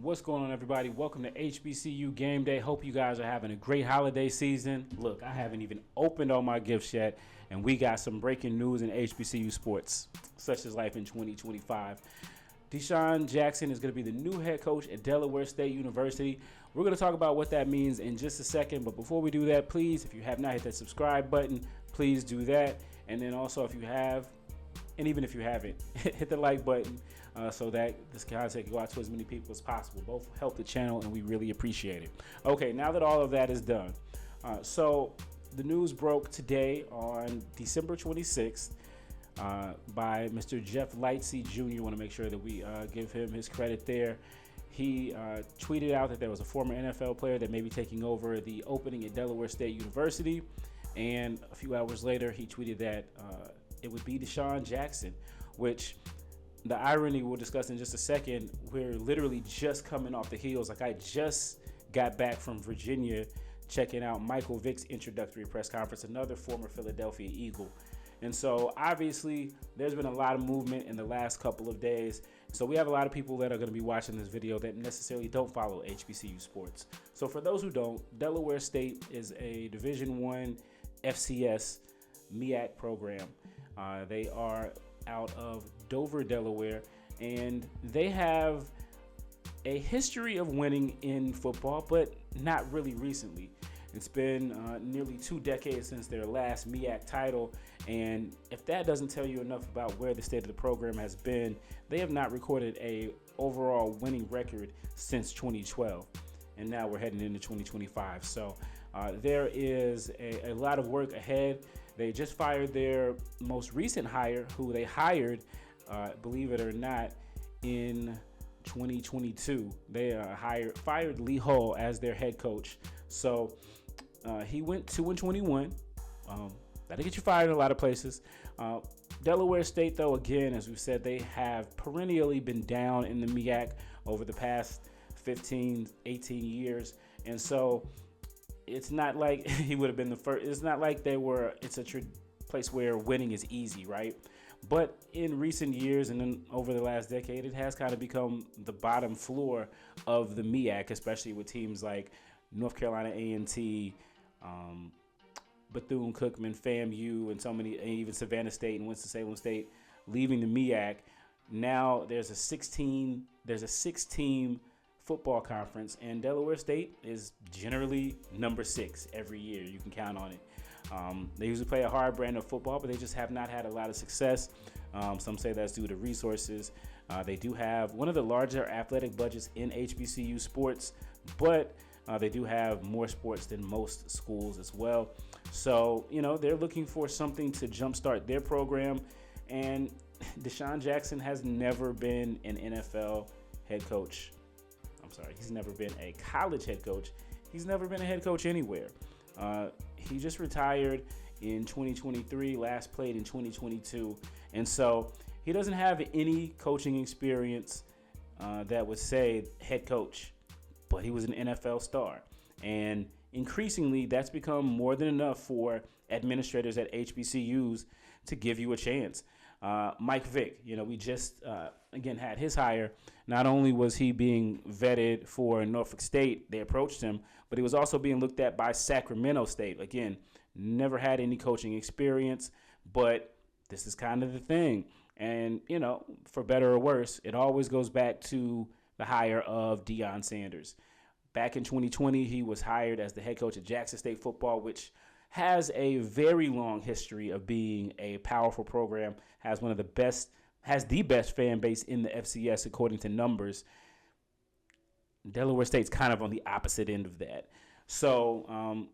What's going on, everybody? Welcome to HBCU Game Day. Hope you guys are having a great holiday season. Look, I haven't even opened all my gifts yet, and we got some breaking news in HBCU sports, such as life in 2025. DeSean Jackson is going to be the new head coach at Delaware State University. We're going to talk about what that means in just a second, but before we do that, please, if you have not hit that subscribe button, please do that. And then also, if you have, and even if you haven't, hit the like button so that this content can go out to as many people as possible. Both help the channel, and we really appreciate it. Okay, now that all of that is done, so the news broke today on December 26th by Mr. Jeff Lightsey Jr. I want to make sure that we give him his credit there. He tweeted out that there was a former NFL player that may be taking over the opening at Delaware State University, and a few hours later, he tweeted that it would be DeSean Jackson, which the irony we'll discuss in just a second. We're literally just coming off the heels. Like, I just got back from Virginia checking out Michael Vick's introductory press conference, another former Philadelphia Eagle. And so obviously there's been a lot of movement in the last couple of days. So we have a lot of people that are going to be watching this video that necessarily don't follow HBCU sports. So for those who don't, Delaware State is a Division I FCS MEAC program. They are out of Dover, Delaware, and they have a history of winning in football, but not really recently. It's been nearly 2 decades since their last MEAC title, and if that doesn't tell you enough about where the state of the program has been, they have not recorded a overall winning record since 2012, and now we're heading into 2025. So there is a lot of work ahead. They just fired their most recent hire, who they hired, believe it or not, in 2022. They fired Lee Hull as their head coach. So he went 2-21. That'll get you fired in a lot of places. Delaware State, though, again, as we've said, they have perennially been down in the MEAC over the past 15, 18 years. And so it's not like he would have been the first. It's not like it's a place where winning is easy, right? But in recent years and then over the last decade, it has kind of become the bottom floor of the MEAC, especially with teams like North Carolina A&T, Bethune-Cookman, FAMU, and so many, and even Savannah State and Winston-Salem State leaving the MEAC. Now there's a 16-team football conference, and Delaware State is generally number 6 every year. You can count on it. They usually play a hard brand of football, but they just have not had a lot of success. Some say that's due to resources. They do have one of the larger athletic budgets in HBCU sports, but they do have more sports than most schools as well. So, they're looking for something to jumpstart their program. And DeSean Jackson has never been an NFL head coach. I'm sorry, he's never been a college head coach. He's never been a head coach anywhere. He just retired in 2023, last played in 2022. And so he doesn't have any coaching experience that would say head coach, but he was an NFL star. And increasingly, that's become more than enough for administrators at HBCUs to give you a chance. Mike Vick, we just, again, had his hire. Not only was he being vetted for Norfolk State, they approached him, but he was also being looked at by Sacramento State. Again, never had any coaching experience, but this is kind of the thing. And, for better or worse, it always goes back to the hire of Deion Sanders. Back in 2020, he was hired as the head coach at Jackson State football, which has a very long history of being a powerful program, has the best fan base in the FCS according to numbers. Delaware State's kind of on the opposite end of that. So,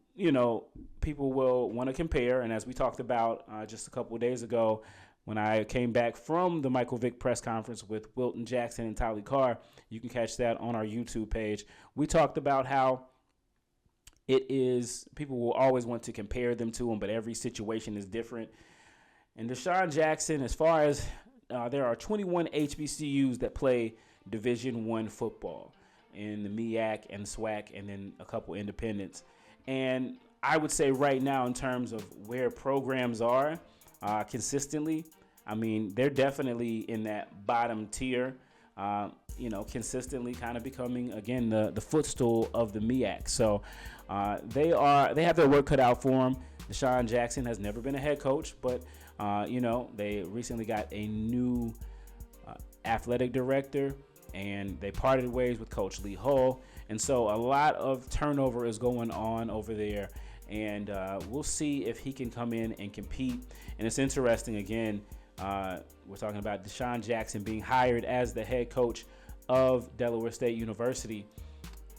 people will want to compare. And as we talked about just a couple of days ago, when I came back from the Michael Vick press conference with Wilton Jackson and Tyler Carr, you can catch that on our YouTube page. We talked about how people will always want to compare them to him, but every situation is different. And DeSean Jackson, as far as there are 21 HBCUs that play Division I football in the MEAC and SWAC, and then a couple independents. And I would say right now, in terms of where programs are consistently, they're definitely in that bottom tier. consistently kind of becoming, again, the footstool of the MEAC. So they have their work cut out for them. DeSean Jackson has never been a head coach, but, they recently got a new athletic director, and they parted ways with Coach Lee Hull. And so a lot of turnover is going on over there, and we'll see if he can come in and compete. And it's interesting, again, we're talking about DeSean Jackson being hired as the head coach of Delaware State University.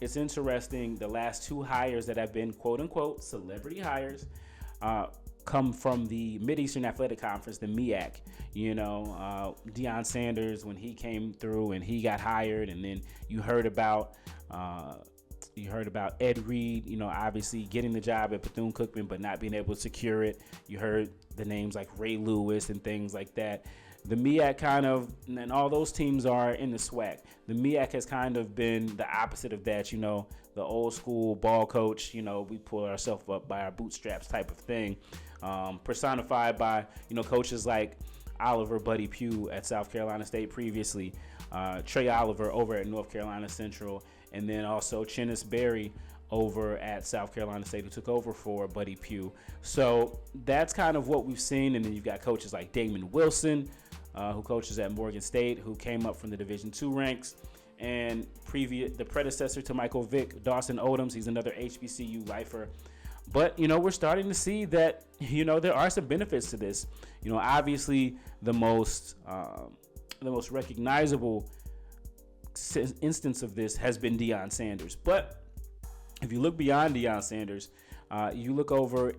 It's interesting, the last two hires that have been quote-unquote celebrity hires come from the Mid-Eastern Athletic Conference, the MEAC. Deion Sanders, when he came through and he got hired, and then you heard about Ed Reed, obviously getting the job at Bethune-Cookman but not being able to secure it. You heard the names like Ray Lewis and things like that. The MEAC and all those teams are in the SWAC. The MEAC has kind of been the opposite of that, the old school ball coach, we pull ourselves up by our bootstraps type of thing, personified by, coaches like Oliver Buddy Pugh at South Carolina State previously, Trey Oliver over at North Carolina Central, and then also Chennis Berry over at South Carolina State, who took over for Buddy Pugh. So that's kind of what we've seen. And then you've got coaches like Damon Wilson, who coaches at Morgan State, who came up from the Division II ranks. And the predecessor to Michael Vick, Dawson Odoms, he's another HBCU lifer. But, we're starting to see that, there are some benefits to this. Obviously the most recognizable instance of this has been Deion Sanders. But if you look beyond Deion Sanders, you look over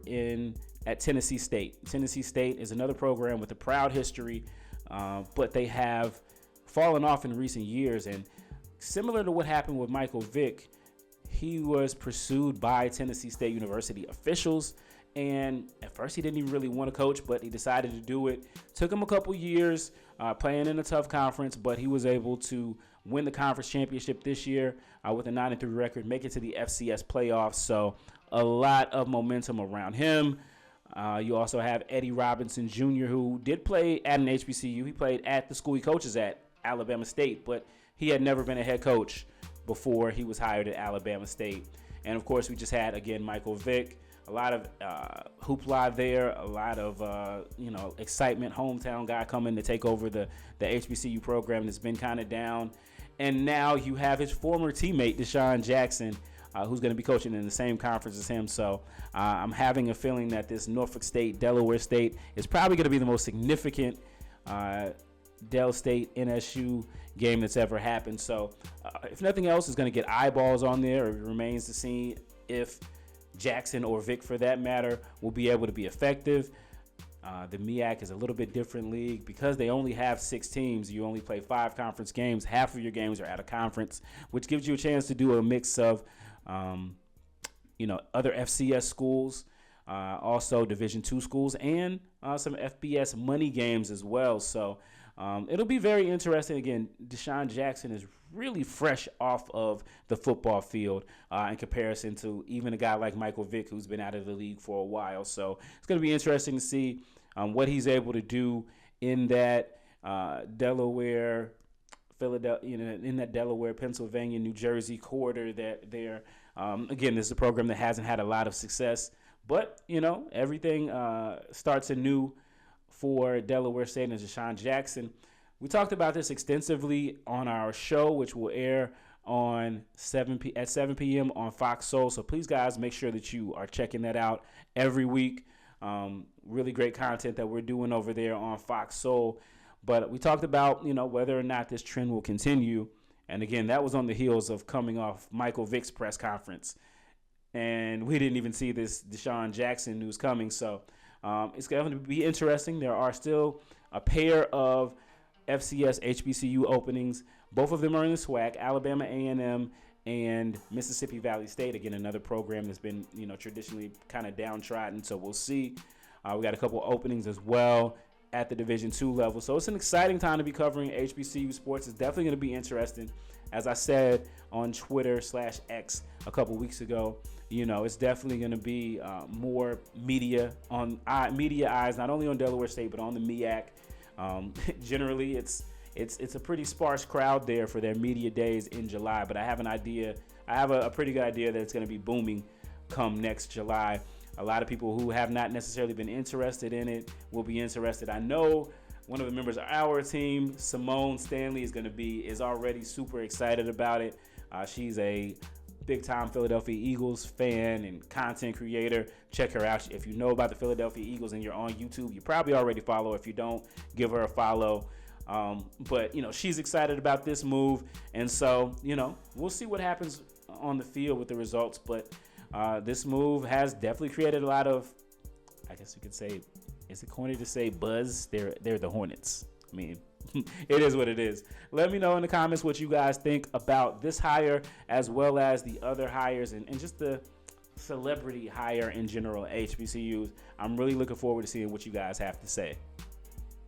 at Tennessee State. Tennessee State is another program with a proud history, but they have fallen off in recent years. And similar to what happened with Michael Vick, he was pursued by Tennessee State University officials. And at first he didn't even really want to coach, but he decided to do it. Took him a couple years playing in a tough conference, but he was able to win the conference championship this year with a 9-3 record, make it to the FCS playoffs. So a lot of momentum around him. You also have Eddie Robinson Jr., who did play at an HBCU. He played at the school he coaches at, Alabama State, but he had never been a head coach before he was hired at Alabama State. And of course, we just had, again, Michael Vick. A lot of hoopla there, a lot of excitement. Hometown guy coming to take over the HBCU program that's been kind of down. And now you have his former teammate, DeSean Jackson, who's going to be coaching in the same conference as him. So I'm having a feeling that this Norfolk State, Delaware State is probably going to be the most significant Del State NSU game that's ever happened. So if nothing else, is going to get eyeballs on there. It remains to see if Jackson or Vic, for that matter, will be able to be effective. The MEAC is a little bit different league because they only have 6 teams. You only play 5 conference games. Half of your games are out of conference, which gives you a chance to do a mix of, other FCS schools, also Division II schools, and some FBS money games as well. So it'll be very interesting. Again, DeSean Jackson is really fresh off of the football field in comparison to even a guy like Michael Vick, who's been out of the league for a while. So it's going to be interesting to see what he's able to do in that Delaware, Philadelphia, in that Delaware, Pennsylvania, New Jersey corridor. There, again, this is a program that hasn't had a lot of success, but everything starts anew for Delaware State and DeSean Jackson. We talked about this extensively on our show, which will air on 7 p.m. on Fox Soul. So please, guys, make sure that you are checking that out every week. Really great content that we're doing over there on Fox Soul. But we talked about, whether or not this trend will continue. And again, that was on the heels of coming off Michael Vick's press conference. And we didn't even see this DeSean Jackson news coming. So it's going to be interesting. There are still a pair of FCS HBCU openings. Both of them are in the SWAC, Alabama A&M and Mississippi Valley State. Again, another program that's been, traditionally kind of downtrodden. So we'll see. We got a couple openings as well at the Division II level. So it's an exciting time to be covering HBCU sports. It's definitely going to be interesting. As I said on Twitter/X a couple weeks ago, it's definitely going to be more media eyes, not only on Delaware State, but on the MEAC. Generally, it's it's a pretty sparse crowd there for their media days in July. But I have an idea. I have a pretty good idea that it's going to be booming come next July. A lot of people who have not necessarily been interested in it will be interested. I know one of the members of our team, Simone Stanley, is already super excited about it. She's a big-time Philadelphia Eagles fan and content creator. Check her out. If you know about the Philadelphia Eagles and you're on YouTube, you probably already follow. If you don't, give her a follow. But, she's excited about this move. And so, we'll see what happens on the field with the results. But this move has definitely created a lot of, I guess you could say, is it corny to say buzz? They're the Hornets. I mean, it is what it is. Let me know in the comments what you guys think about this hire as well as the other hires and just the celebrity hire in general at HBCUs. I'm really looking forward to seeing what you guys have to say.